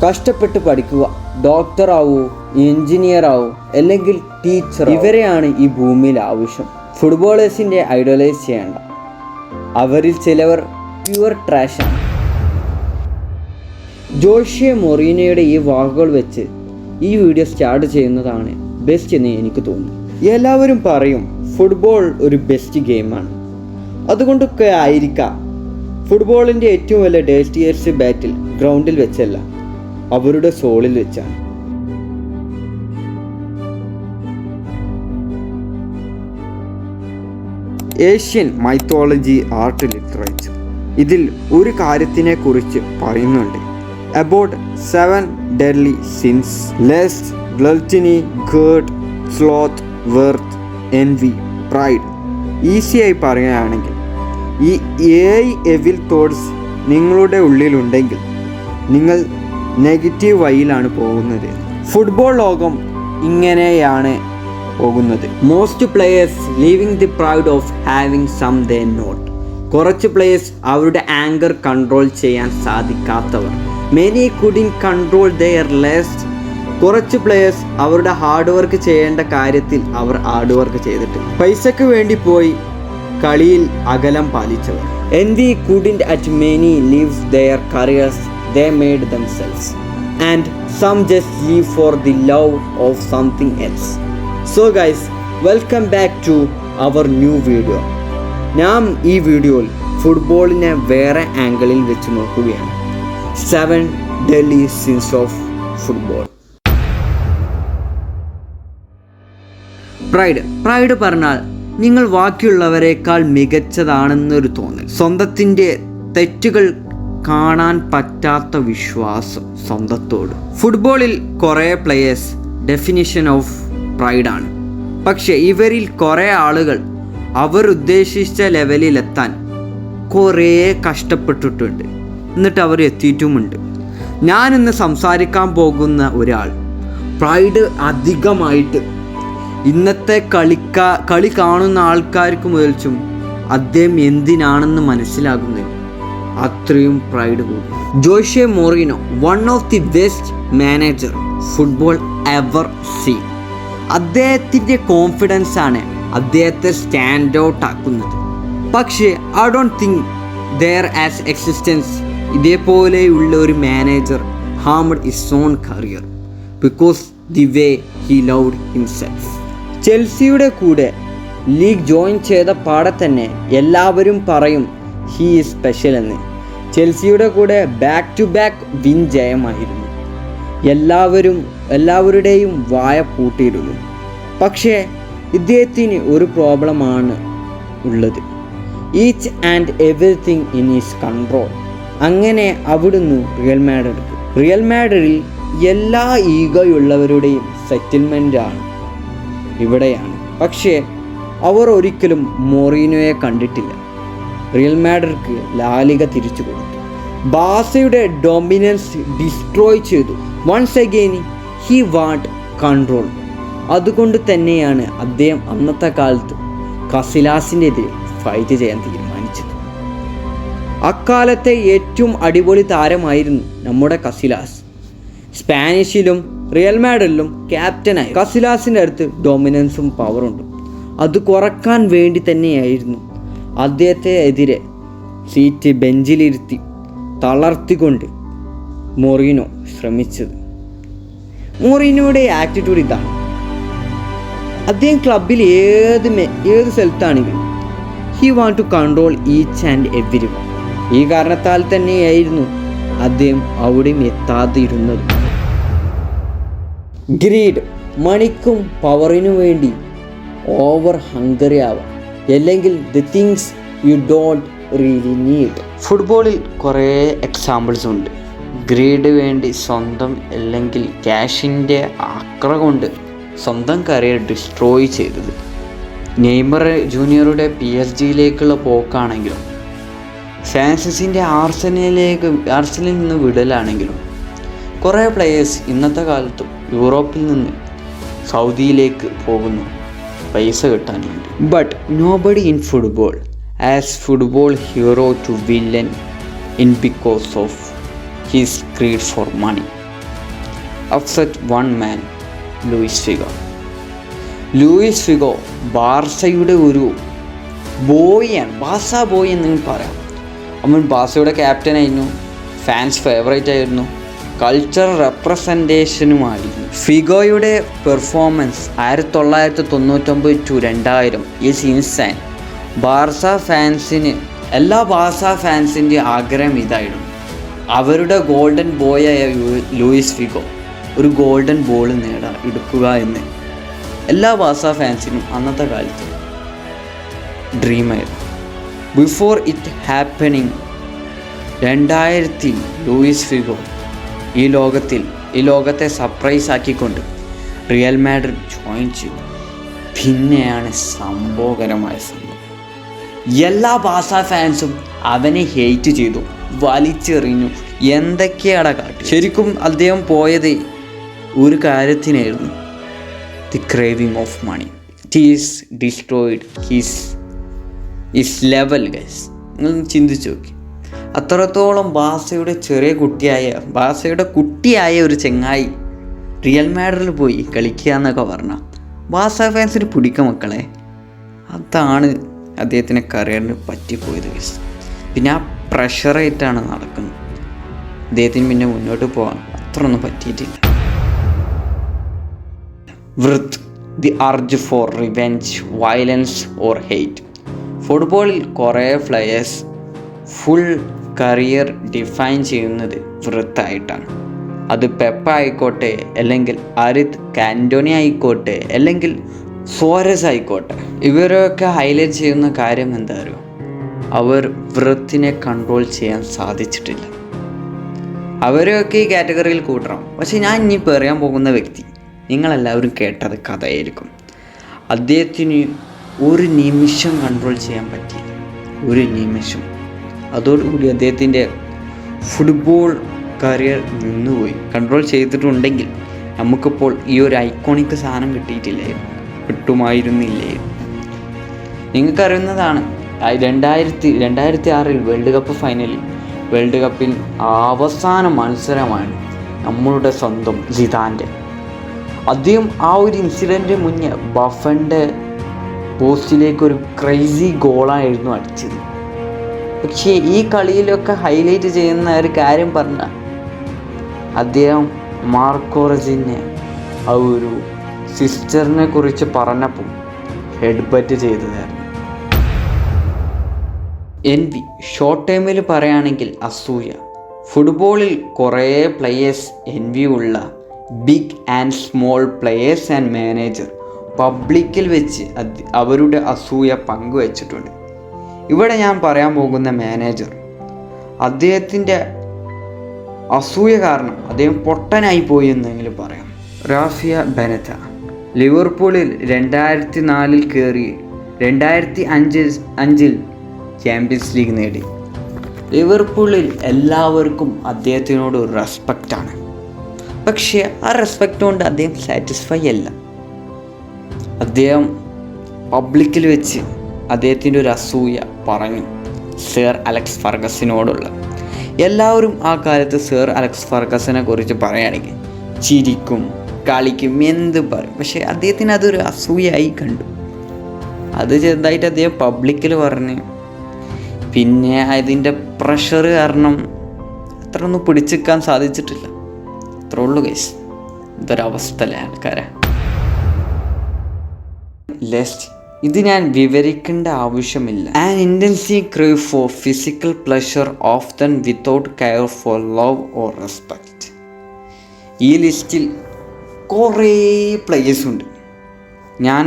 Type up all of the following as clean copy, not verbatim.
കഷ്ടപ്പെട്ട് പഠിക്കുക, ഡോക്ടർ ആവൂ, എഞ്ചിനീയർ ആവൂ, അല്ലെങ്കിൽ ടീച്ചർ. ഇവരെയാണ് ഈ ഭൂമിയിൽ ആവശ്യം. ഫുട്ബോളേഴ്സിൻ്റെ ഐഡലൈസ് ചെയ്യേണ്ട. അവരിൽ ചിലവർ പ്യുവർ ട്രാഷാണ്. ജോഷെ മൊറീനോയുടെ ഈ വാക്കുകൾ വെച്ച് ഈ വീഡിയോ സ്റ്റാർട്ട് ചെയ്യുന്നതാണ് ബെസ്റ്റ് എന്ന് എനിക്ക് തോന്നുന്നു. എല്ലാവരും പറയും ഫുട്ബോൾ ഒരു ബെസ്റ്റ് ഗെയിമാണ്. അതുകൊണ്ടൊക്കെ ആയിരിക്കാം ഫുട്ബോളിൻ്റെ ഏറ്റവും വലിയ ഡേസ്റ്റിയേഴ്സ് ബാറ്റിൽ ഗ്രൗണ്ടിൽ വെച്ചല്ല, അവരുടെ സോളിൽ വെച്ചാണ്. ഏഷ്യൻ മൈത്തോളജി, ആർട്ട്, ലിറ്ററേച്ചർ ഇതിൽ ഒരു കാര്യത്തിനെ കുറിച്ച് പറയുന്നുണ്ട്. About 7 deadly sins: lust, gluttony, greed, sloth, wrath, envy, pride. ഈസിയായി പറയുകയാണെങ്കിൽ ഈ 7 എവിൽ തോട്ട്സ് നിങ്ങളുടെ ഉള്ളിലുണ്ടെങ്കിൽ നിങ്ങൾ നെഗറ്റീവ് വഴിയിലാണ് പോകുന്നത്. ഫുട്ബോൾ ലോകം ഇങ്ങനെയാണ് പോകുന്നത്. Most players leaving the pride of having some they not. കുറച്ച് പ്ലെയേഴ്സ് അവരുടെ ആങ്കർ കൺട്രോൾ ചെയ്യാൻ സാധിക്കാത്തവർ. Many couldn't control their lust. കുറച്ച് പ്ലെയേഴ്സ് അവരുടെ ഹാർഡ് വർക്ക് ചെയ്യേണ്ട കാര്യത്തിൽ അവർ ഹാർഡ് വർക്ക് ചെയ്തിട്ട് പൈസക്ക് വേണ്ടി പോയി കളിയിൽ അകലം പാലിച്ചവർ. Envy couldn't at many leaves their careers they made themselves. And some just leave for the love of something else. So guys, welcome back to our new video. ഞാൻ ഈ വീഡിയോയിൽ ഫുട്ബോളിനെ വേറെ ആംഗിളിൽ വെച്ച് നോക്കുകയാണ്. 7 deadly sins of football. Pride പറഞ്ഞാൽ നിങ്ങൾ ബാക്കിയുള്ളവരെക്കാൾ മികച്ചതാണെന്നൊരു തോന്നൽ. സ്വന്തത്തിൻ്റെ തെറ്റുകൾ കാണാൻ പറ്റാത്ത വിശ്വാസം സ്വന്തത്തോട്. ഫുട്ബോളിൽ കുറേ പ്ലെയേഴ്സ് ഡെഫിനിഷൻ ഓഫ് പ്രൈഡാണ്. പക്ഷേ ഇവരിൽ കുറേ ആളുകൾ അവർ ഉദ്ദേശിച്ച ലെവലിലെത്താൻ കുറേ കഷ്ടപ്പെട്ടിട്ടുണ്ട്, എന്നിട്ട് അവർ എത്തിയിട്ടുമുണ്ട്. ഞാനിന്ന് സംസാരിക്കാൻ പോകുന്ന ഒരാൾ പ്രൈഡ് അധികമായിട്ട് ഇന്നത്തെ കളി കാണുന്ന ആൾക്കാർക്ക് മുതൽച്ചും അദ്ദേഹം എന്തിനാണെന്ന് മനസ്സിലാകുന്നില്ല, അത്രയും പ്രൈഡ് കൂടും. Jose Mourinho, one of the best manager football ever seen. അദ്ദേഹത്തിൻ്റെ കോൺഫിഡൻസ് ആണ് അദ്ദേഹത്തെ സ്റ്റാൻഡ് ഔട്ട് ആക്കുന്നത്. പക്ഷേ I don't think there as existence ഇതേപോലെയുള്ള ഒരു manager harmed his own career because the way he loved himself. ചെൽസിയുടെ കൂടെ ലീഗ് ജോയിൻ ചെയ്ത പാടെ തന്നെ എല്ലാവരും പറയും ഹി ഈസ് സ്പെഷ്യൽ എന്ന്. ചെൽസിയുടെ കൂടെ ബാക്ക് ടു ബാക്ക് വിൻ ജയമായിരുന്നു. എല്ലാവരുടെയും വായ പൂട്ടിയിരുന്നു. പക്ഷേ ഇദ്ദേഹത്തിന് ഒരു പ്രോബ്ലമാണ് ഉള്ളത്. Each and everything in his control. അങ്ങനെ അവിടുന്ന് റിയൽ മാഡ്രിഡിൽ എല്ലാ ഈഗോയുള്ളവരുടെയും സെറ്റിൽമെൻ്റാണ് ഇവിടെയാണ്. പക്ഷേ അവർ ഒരിക്കലും മൊറീനോയെ കണ്ടിട്ടില്ല. റിയൽ മാഡ്രിഡ്ക്ക് ലാലിഗ തിരിച്ചു കൊടുത്തു. ബാസയുടെ ഡൊമിനൻസ് ഡിസ്ട്രോയ് ചെയ്തു. Once again he want control. അതുകൊണ്ട് തന്നെയാണ് അദ്ദേഹം അന്നത്തെ കാലത്ത് കസിലാസിൻ്റെ എതിരെ ഫൈറ്റ് ചെയ്യാൻ തീരുമാനിച്ചത്. അക്കാലത്തെ ഏറ്റവും അടിപൊളി താരമായിരുന്നു നമ്മുടെ കസിലാസ്. സ്പാനിഷിലും റിയൽ മാഡ്രിഡിലും ക്യാപ്റ്റനായി. കസിലാസിൻ്റെ അടുത്ത് ഡൊമിനൻസും പവറുണ്ട്. അത് കുറക്കാൻ വേണ്ടി തന്നെയായിരുന്നു അദ്ദേഹത്തെ എതിരെ സീറ്റ് ബെഞ്ചിലിരുത്തി തളർത്തിക്കൊണ്ട് മൊറീനോ ശ്രമിച്ചത്. മൊറീനോയുടെ ആറ്റിറ്റ്യൂഡ് ഇതാണ്. അദ്ദേഹം ക്ലബിൽ ഏത് സ്ഥലത്താണെങ്കിലും he want to control each and every. ഈ കാരണത്താൽ തന്നെയായിരുന്നു അദ്ദേഹം അവിടെയും എത്താതിരുന്നത്. ഗ്രീഡ്, മണിക്കും പവറിനു വേണ്ടി ഓവർ ഹംഗറി ആവാം, അല്ലെങ്കിൽ the things you don't really need. ഫുട്ബോളിൽ കുറേ എക്സാമ്പിൾസ് ഉണ്ട്. ഗ്രീഡ് വേണ്ടി സ്വന്തം അല്ലെങ്കിൽ ക്യാഷിൻ്റെ അക്ര കൊണ്ട് സ്വന്തം കരിയർ ഡിസ്ട്രോയ് ചെയ്തത്. നെയ്മർ ജൂനിയറുടെ PSG പോക്കാണെങ്കിലും ഫ്രാൻസിസിൻ്റെ ആർസനലിൽ നിന്ന് വിടലാണെങ്കിലും കുറേ പ്ലെയേഴ്സ് ഇന്നത്തെ കാലത്തും യൂറോപ്പിൽ നിന്ന് സൗദിയിലേക്ക് പോകുന്നു പൈസ കിട്ടാൻ വേണ്ടി. But nobody in football as football hero to villain in because of his greed for money. Upset one man, Luis Figo. Luis Figo ബാർസയുടെ ഒരു ബോയാണ്, ബാസ ബോയ് എന്ന് പറയാം. അവൻ ബാസയുടെ ക്യാപ്റ്റനായിരുന്നു, ഫാൻസ് ഫേവറേറ്റ് ആയിരുന്നു, കൾച്ചർ റെപ്രസെൻറ്റേഷനുമായിരുന്നു. ഫിഗോയുടെ പെർഫോമൻസ് 1999-2000 ഈസ് ഇൻസൈൻ. എല്ലാ ബാർസ ഫാൻസിൻ്റെ ആഗ്രഹം ഇതായിരുന്നു, അവരുടെ ഗോൾഡൻ ബോയായ ലൂയിസ് ഫിഗോ ഒരു ഗോൾഡൻ ബോൾ എടുക്കുക എന്ന് എല്ലാ ബാർസ ഫാൻസിനും അന്നത്തെ കാലത്ത് ഡ്രീമായിരുന്നു. Before it happening 2000 Luis Figo ഈ ലോകത്തെ സർപ്രൈസ് ആക്കിക്കൊണ്ട് റിയൽ മാഡ്രിഡ് ജോയിൻ ചെയ്തു. പിന്നെയാണ് സംഭവകരമായ സംഭവം. എല്ലാ ബാർസ ഫാൻസും അവനെ ഹെയ്റ്റ് ചെയ്തു, വലിച്ചെറിഞ്ഞു, എന്തൊക്കെയാണ് കാട്ടി. ശരിക്കും അദ്ദേഹം പോയത് ഒരു കാര്യത്തിനായിരുന്നു, the craving of money. It is destroyed his level guys. നിങ്ങൾ ചിന്തിച്ചു നോക്കി, അത്രത്തോളം ബാർസയുടെ കുട്ടിയായ ഒരു ചെങ്ങായി റിയൽ മാഡ്രിഡിൽ പോയി കളിക്കുക എന്നൊക്കെ പറഞ്ഞാൽ ബാർസ ഫാൻസിന് പിടിക്ക മക്കളെ. അതാണ് അദ്ദേഹത്തിന് കരിയറിന് പറ്റിപ്പോയത് ഗൈസ്. പിന്നെ ആ പ്രഷറായിട്ടാണ് നടക്കുന്നത്. അദ്ദേഹത്തിന് പിന്നെ മുന്നോട്ട് പോകാൻ അത്രയൊന്നും പറ്റിയിട്ടില്ല. Wrath, the urge for revenge, violence or hate. ഫുട്ബോളിൽ കുറേ പ്ലെയേഴ്സ് ഫുൾ കരിയർ ഡിഫൈൻ ചെയ്യുന്നത് വൃത്തായിട്ടാണ്. അത് പെപ്പ ആയിക്കോട്ടെ, അല്ലെങ്കിൽ അരിത് കാൻറ്റോണി ആയിക്കോട്ടെ, അല്ലെങ്കിൽ സോരസ് ആയിക്കോട്ടെ. ഇവരൊക്കെ ഹൈലൈറ്റ് ചെയ്യുന്ന കാര്യം എന്താ അറിയോ, അവർ വൃത്തിനെ കൺട്രോൾ ചെയ്യാൻ സാധിച്ചിട്ടില്ല. അവരെയൊക്കെ ഈ കാറ്റഗറിയിൽ കൂട്ടണം. പക്ഷെ ഞാൻ ഇനി പറയാൻ പോകുന്ന വ്യക്തി നിങ്ങളെല്ലാവരും കേട്ടത് കഥയായിരിക്കും. അദ്ദേഹത്തിന് ഒരു നിമിഷം കൺട്രോൾ ചെയ്യാൻ പറ്റിയില്ല, ഒരു നിമിഷം. അതോടുകൂടി അദ്ദേഹത്തിൻ്റെ ഫുട്ബോൾ കരിയർ നിന്നുപോയി. കൺട്രോൾ ചെയ്തിട്ടുണ്ടെങ്കിൽ നമുക്കിപ്പോൾ ഈ ഒരു ഐക്കോണിക് സാധനം കിട്ടുമായിരുന്നില്ലേ. നിങ്ങൾക്കറിയുന്നതാണ് 2006 വേൾഡ് കപ്പ് ഫൈനലിൽ, വേൾഡ് കപ്പിൽ അവസാന മത്സരമാണ് നമ്മളുടെ സ്വന്തം സിദാൻ്റെ. അദ്ദേഹം ആ ഒരു ഇൻസിഡൻറ്റ് മുന്നേ ബഫൻ്റെ പോസ്റ്റിലേക്ക് ഒരു ക്രൈസി ഗോളായിരുന്നു അടിച്ചത്. പക്ഷേ ഈ കളിയിലൊക്കെ ഹൈലൈറ്റ് ചെയ്യുന്ന ഒരു കാര്യം പറഞ്ഞാൽ അദ്ദേഹം മാർക്കോറസിനെ ആ ഒരു സിസ്റ്ററിനെ കുറിച്ച് പറഞ്ഞപ്പോൾ ഹെഡ് ബറ്റ് ചെയ്തതായിരുന്നു. എൻവി, ഷോർട്ട് ടൈമിൽ പറയുകയാണെങ്കിൽ അസൂയ. ഫുട്ബോളിൽ കുറേ പ്ലെയേഴ്സ് എൻവി ഉള്ള big and small players and manager പബ്ലിക്കിൽ വെച്ച് അവരുടെ അസൂയ പങ്കുവച്ചിട്ടുണ്ട്. ഇവിടെ ഞാൻ പറയാൻ പോകുന്ന മാനേജർ, അദ്ദേഹത്തിൻ്റെ അസൂയ കാരണം അദ്ദേഹം പൊട്ടനായി പോയി എന്നെങ്കിലും പറയാം. റാഫിയ ബെനറ്റ ലിവർപൂളിൽ 2004 കയറി 2005 ചാമ്പ്യൻസ് ലീഗ് നേടി. ലിവർപൂളിൽ എല്ലാവർക്കും അദ്ദേഹത്തിനോട് ഒരു റെസ്പെക്റ്റാണ്. പക്ഷേ ആ റെസ്പെക്റ്റ് കൊണ്ട് അദ്ദേഹം സാറ്റിസ്ഫൈ അല്ല. അദ്ദേഹം പബ്ലിക്കിൽ വെച്ച് അദ്ദേഹത്തിൻ്റെ ഒരു അസൂയ പറഞ്ഞു സർ അലക്സ് ഫർഗസിനോടുള്ള. എല്ലാവരും ആ കാലത്ത് സർ അലക്സ് ഫർഗസിനെ കുറിച്ച് പറയുകയാണെങ്കിൽ ചിരിക്കും, കളിക്കും, എന്ത് പറയും. പക്ഷേ അദ്ദേഹത്തിന് അതൊരു അസൂയായി കണ്ടു. അത് ചെറുതായിട്ട് അദ്ദേഹം പബ്ലിക്കിൽ പറഞ്ഞ്, പിന്നെ അതിൻ്റെ പ്രഷർ കാരണം അത്ര ഒന്നും പിടിച്ചെടുക്കാൻ സാധിച്ചിട്ടില്ല. അത്രേ ഉള്ളൂ ഗൈസ്. ഇതൊരവസ്ഥയിലെ ആൾക്കാരെ ലെസ്റ്റ് ഇത് ഞാൻ വിവരിക്കേണ്ട ആവശ്യമില്ല. An intensive crave for physical pleasure often without care for love or respect. ഈ ലിസ്റ്റിൽ കുറേ പ്ലേയേഴ്സ് ഉണ്ട്. ഞാൻ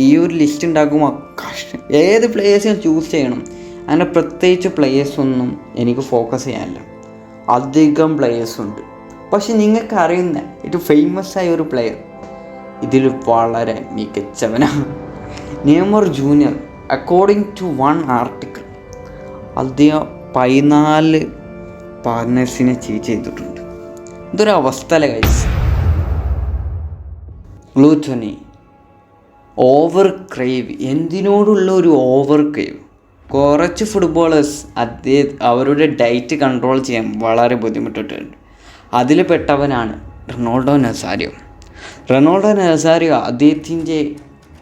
ഈ ഒരു ലിസ്റ്റ് ഉണ്ടാക്കുമ്പോൾ കഷ്ടം, ഏത് പ്ലേയേഴ്സ് ഞാൻ ചൂസ് ചെയ്യണം. അങ്ങനെ പ്രത്യേകിച്ച് പ്ലേയേഴ്സൊന്നും എനിക്ക് ഫോക്കസ് ചെയ്യാനില്ല. അധികം പ്ലേയേഴ്സുണ്ട്. പക്ഷെ നിങ്ങൾക്ക് അറിയുന്ന ഏറ്റവും ഫേമസ് ആയ ഒരു പ്ലെയർ ഇതിൽ വളരെ മികച്ചവനാണ്, Neymar junior. According to one article അദ്ദേഹം 14 പാർട്ട്നേഴ്സിനെ ചീറ്റ് ചെയ്തിട്ടുണ്ട്. ഇതൊരു അവസ്ഥയല്ലേ ഗൈസ്. ഗ്ലൂറ്റനി, ഓവർ ക്രേവ്, എന്തിനോടുള്ള ഒരു ഓവർ ക്രേവ്. കുറച്ച് ഫുട്ബോളേഴ്സ് അവരുടെ ഡയറ്റ് കൺട്രോൾ ചെയ്യാൻ വളരെ ബുദ്ധിമുട്ടിട്ടുണ്ട്. അതിൽ പെട്ടവനാണ് റൊണാൾഡോ നസാരിയോ അദ്ദേഹത്തിൻ്റെ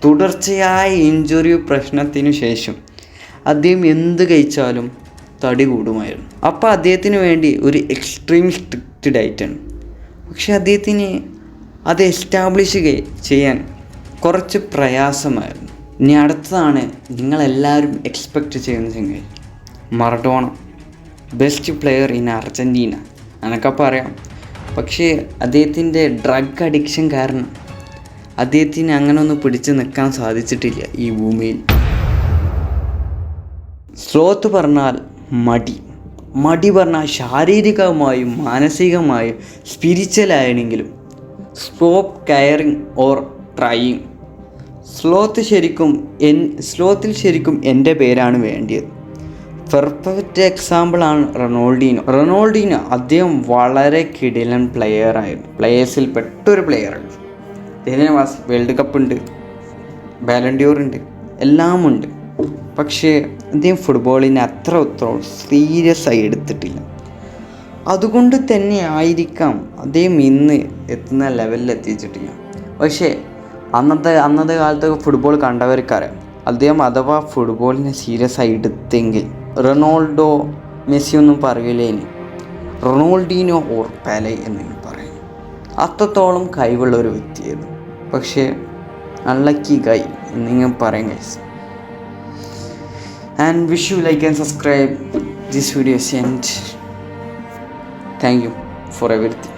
തുടർച്ചയായ ഇഞ്ചുറി പ്രശ്നത്തിനു ശേഷം അദ്ദേഹം എന്ത് കഴിച്ചാലും തടി കൂടുമായിരുന്നു. അപ്പോൾ അദ്ദേഹത്തിന് വേണ്ടി ഒരു എക്സ്ട്രീം സ്ട്രിക്റ്റ് ഡയറ്റാണ്. പക്ഷെ അദ്ദേഹത്തിന് അത് എസ്റ്റാബ്ലിഷ് ചെയ്യാൻ കുറച്ച് പ്രയാസമായിരുന്നു. ഇനി അടുത്തതാണ് നിങ്ങളെല്ലാവരും എക്സ്പെക്റ്റ് ചെയ്യുന്ന ചങ്ങായി, Maradona, best player in Argentina. എനിക്കപ്പോൾ അറിയാം, പക്ഷേ അദ്ദേഹത്തിൻ്റെ ഡ്രഗ് അഡിക്ഷൻ കാരണം അദ്ദേഹത്തിന് അങ്ങനെ ഒന്ന് പിടിച്ച് നിൽക്കാൻ സാധിച്ചിട്ടില്ല ഈ ഭൂമിയിൽ. സ്ലോത്ത് പറഞ്ഞാൽ മടി പറഞ്ഞാൽ ശാരീരികമായും മാനസികമായും സ്പിരിച്വലായെങ്കിലും സ്റ്റോപ്പ് കെയറിങ് ഓർ ട്രൈയിങ്. സ്ലോത്തിൽ ശരിക്കും എൻ്റെ പേരാണ് വേണ്ടിയത്. പെർഫെക്റ്റ് എക്സാമ്പിളാണ് റൊണാൾഡീനോ. അദ്ദേഹം വളരെ കിടിലൻ പ്ലെയേഴ്സിൽ പെട്ടൊരു പ്ലെയറാണ്. അദ്ദേഹത്തിന് വേൾഡ് കപ്പ് ഉണ്ട്, ബാലൻഡിയോർ ഉണ്ട്, എല്ലാം ഉണ്ട്. പക്ഷേ അദ്ദേഹം ഫുട്ബോളിനെ അത്ര സീരിയസ് ആയി എടുത്തിട്ടില്ല. അതുകൊണ്ട് തന്നെ ആയിരിക്കാം അദ്ദേഹം ഇന്ന് എത്തുന്ന ലെവലിൽ എത്തിച്ചിട്ടില്ല. പക്ഷേ അന്നത്തെ കാലത്തൊക്കെ ഫുട്ബോൾ കണ്ടവർക്കറിയാം, അദ്ദേഹം അഥവാ ഫുട്ബോളിനെ സീരിയസ് ആയി എടുത്തെങ്കിൽ റൊണാൾഡോ, മെസ്സി ഒന്നും പറയില്ലേനി, റൊണാൾഡീനോ ഓർ പെലെ എന്നു പറയും. അത്രത്തോളം കഴിവുള്ള ഒരു വ്യക്തിയായിരുന്നു. പക്ഷേ അൺലക്കി ഗൈ എന്നിങ്ങനെ പറയും guys. And wish you like and subscribe this video and thank you for everything.